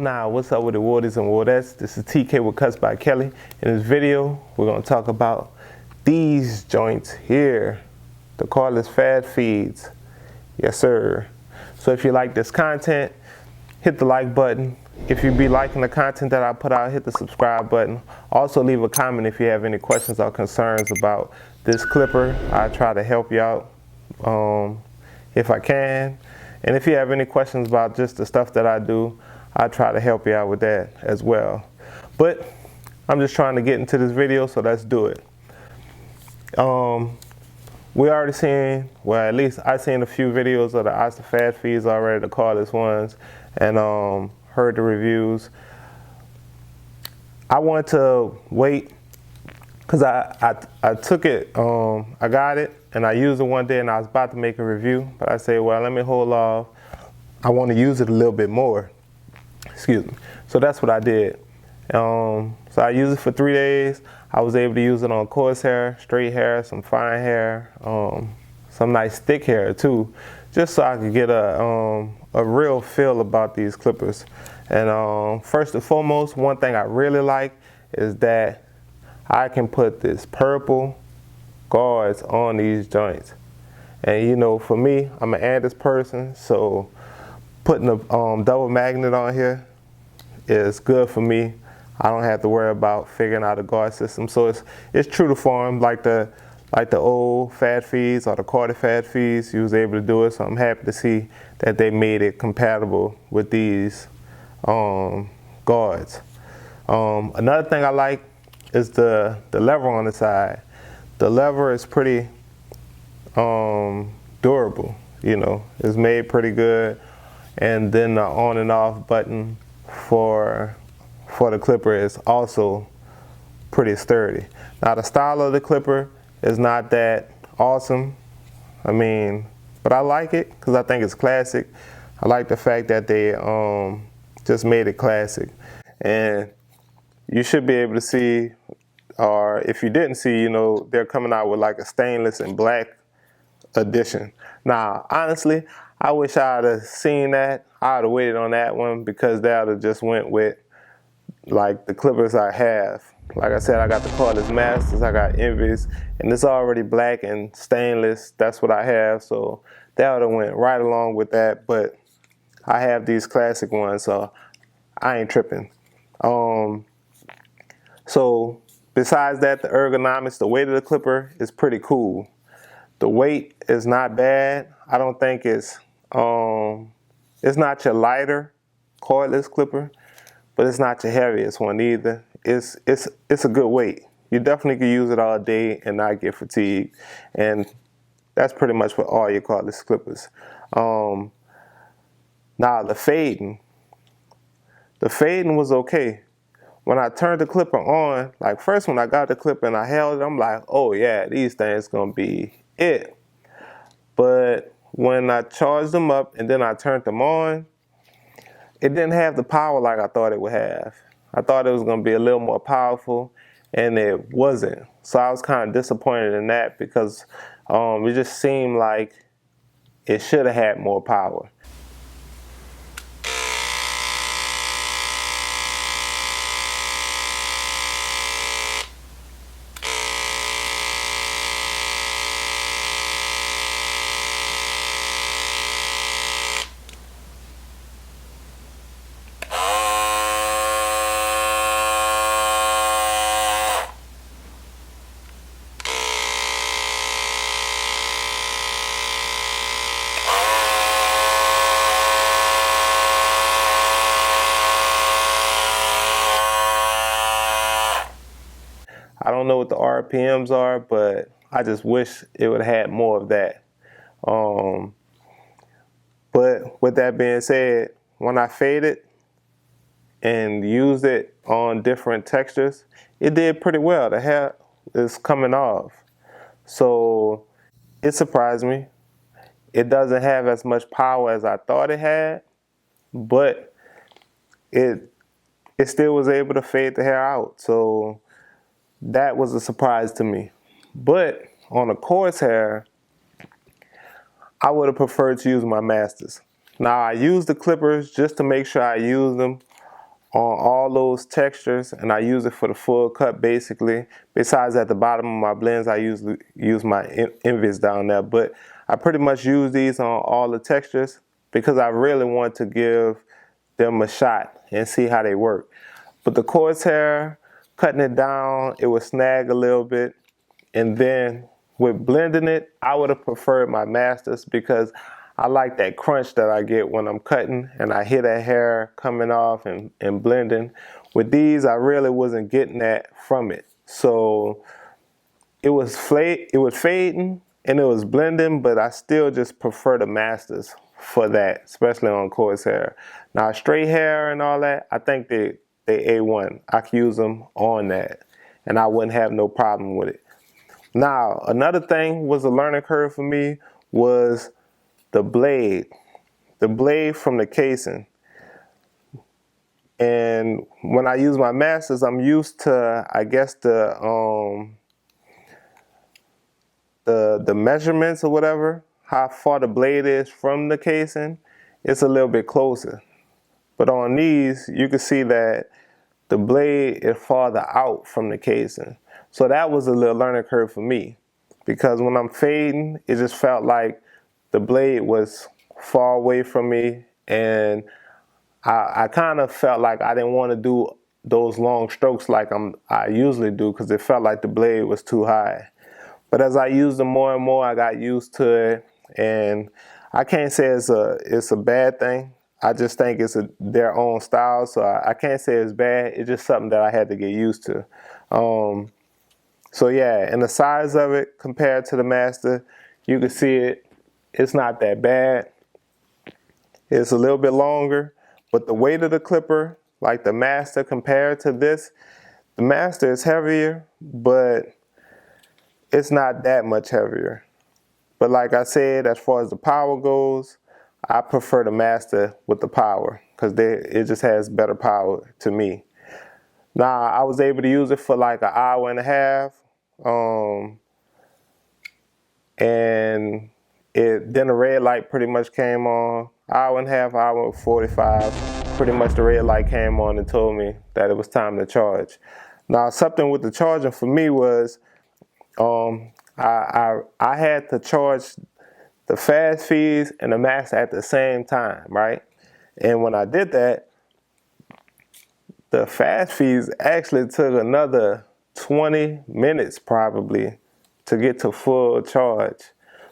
Now, what's up with the Wardies and Wardettes? This is TK with Cuts by Kelly. In this video, we're going to talk about these joints here, the cordless fad feeds. Yes, sir. So if you like this content, hit the like button. If you be liking the content that I put out, hit the subscribe button. Also leave a comment if you have any questions or concerns about this clipper. I try to help you out if I can. And if you have any questions about just the stuff that I do, I try to help you out with that as well. But I'm just trying to get into this video, so let's do it. We already seen, well, at least I seen a few videos of the Oster fad feeds already, the cordless ones, and heard the reviews. I wanted to wait because I took it, I got it, and I used it one day, and I was about to make a review, but I said, well, let me hold off. I want to use it a little bit more. Excuse me. So that's what I did. So I used it for 3 days. I was able to use it on coarse hair, straight hair, some fine hair, some nice thick hair too, just so I could get a real feel about these clippers. And first and foremost, one thing I really like is that I can put this purple guards on these joints. And you know, for me, I'm an Andis person, so putting a double magnet on here is good for me. I don't have to worry about figuring out a guard system. So it's true to form, like the old fad feeds or the corded fad feeds, you was able to do it. So I'm happy to see that they made it compatible with these guards. Another thing I like is the lever on the side. The lever is pretty durable, you know, it's made pretty good. And then the on and off button for the clipper is also pretty sturdy. Now the style of the clipper is not that awesome. I mean, but I like it because I think it's classic. I like the fact that they just made it classic. And you should be able to see, or if you didn't see, you know, they're coming out with like a stainless and black edition. Now, honestly, I wish I'd have seen that. I'd have waited on that one because that would have just went with like the clippers I have. Like I said, I got the cordless masters, I got Envies, and it's already black and stainless. That's what I have, so that would have went right along with that. But I have these classic ones, so I ain't tripping. So besides that, the ergonomics, the weight of the clipper is pretty cool. The weight is not bad. I don't think it's not your lighter cordless clipper, but it's not your heaviest one either. It's a good weight. You definitely can use it all day and not get fatigued. And that's pretty much for all your cordless clippers. Now the fading was okay. When I turned the clipper on, like first when I got the clipper and I held it, I'm like, oh yeah, these things gonna be it. But when I charged them up and then I turned them on, it didn't have the power like I thought it would have. I thought it was gonna be a little more powerful, and it wasn't. So I was kind of disappointed in that because it just seemed like it should have had more power. I don't know what the RPMs are, but I just wish it would have had more of that. But with that being said, when I faded and used it on different textures, it did pretty well. The hair is coming off. So it surprised me. It doesn't have as much power as I thought it had, but it still was able to fade the hair out. So that was a surprise to me. But on a coarse hair, I would have preferred to use my masters. Now I use the clippers just to make sure I use them on all those textures, and I use it for the full cut basically. Besides at the bottom of my blends, I usually use my invis down there, but I pretty much use these on all the textures because I really want to give them a shot and see how they work. But the Corsair, cutting it down, it would snag a little bit, and then with blending it, I would have preferred my masters because I like that crunch that I get when I'm cutting and I hear that hair coming off and blending. With these, I really wasn't getting that from it. So it was fading and it was blending, but I still just prefer the masters for that, especially on Corsair. Now straight hair and all that, I think they A1. I can use them on that and I wouldn't have no problem with it. Now, another thing was a learning curve for me was the blade from the casing. And when I use my masters, I'm used to, I guess, the measurements or whatever, how far the blade is from the casing. It's a little bit closer. But on these, you can see that the blade is farther out from the casing. So that was a little learning curve for me because when I'm fading, it just felt like the blade was far away from me, and I kind of felt like I didn't want to do those long strokes like I usually do because it felt like the blade was too high. But as I used them more and more, I got used to it, and I can't say it's a bad thing. I just think it's their own style, so I can't say it's bad. It's just something that I had to get used to. So yeah, and the size of it compared to the master, you can see it. It's not that bad. It's a little bit longer, but the weight of the clipper, like the master compared to this, the master is heavier, but it's not that much heavier. But like I said, as far as the power goes, I prefer the master with the power because it just has better power to me. Now, I was able to use it for like an hour and a half, and then the red light pretty much came on. Hour and a half, hour 45, pretty much the red light came on and told me that it was time to charge. Now, something with the charging for me was I had to charge the fast feeds and the max at the same time, right? And when I did that, the fast feeds actually took another 20 minutes probably to get to full charge.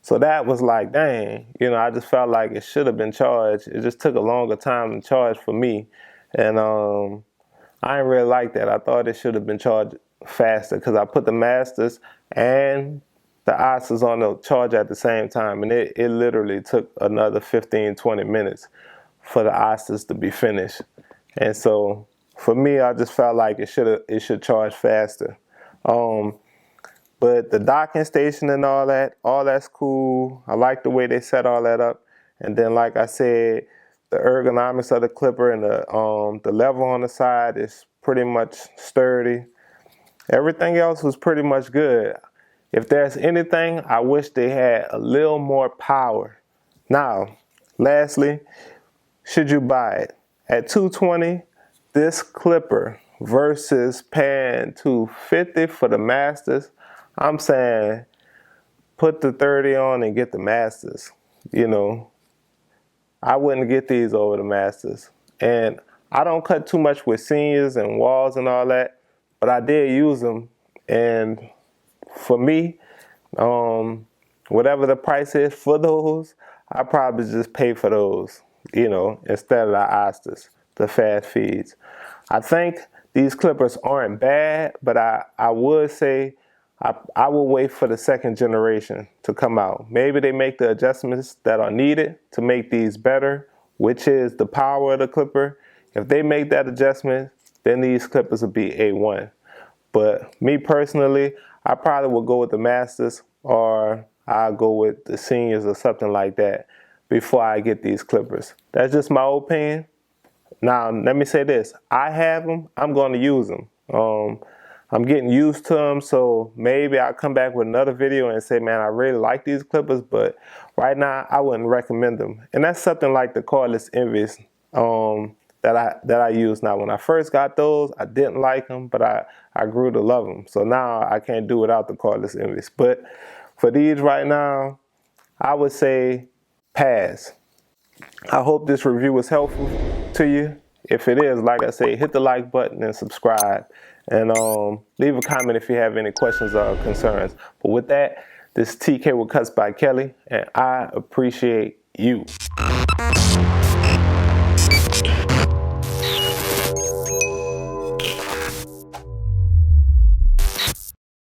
So that was like, dang, I just felt like it should have been charged. It just took a longer time to charge for me. And I didn't really like that. I thought it should have been charged faster because I put the masters and the Oscars on the charge at the same time. And it literally took another 15, 20 minutes for the Oscars to be finished. And so for me, I just felt like it should charge faster. But the docking station and all that's cool. I like the way they set all that up. And then, like I said, the ergonomics of the clipper and the level on the side is pretty much sturdy. Everything else was pretty much good. If there's anything, I wish they had a little more power. Now, lastly, should you buy it? At $220, this clipper versus paying $250 for the masters, I'm saying put the 30 on and get the masters. I wouldn't get these over the masters. And I don't cut too much with seniors and walls and all that, but I did use them. And for me, whatever the price is for those, I probably just pay for those, instead of the Oscars, the fast feeds. I think these clippers aren't bad, but I would say I will wait for the second generation to come out. Maybe they make the adjustments that are needed to make these better, which is the power of the clipper. If they make that adjustment, then these clippers will be A1. But me personally, I probably would go with the masters or I'll go with the seniors or something like that before I get these clippers. That's just my opinion. Now, let me say this. I have them. I'm going to use them. I'm getting used to them, so maybe I'll come back with another video and say, man, I really like these clippers, but right now I wouldn't recommend them. And that's something like the cordless Envys. that I use now. When I first got those, I didn't like them, but I grew to love them. So now I can't do without the cordless invis. But for these right now, I would say pass. I hope this review was helpful to you. If it is, like I say, hit the like button and subscribe. And leave a comment if you have any questions or concerns. But with that, this is TK with Cuts by Kelly, and I appreciate you.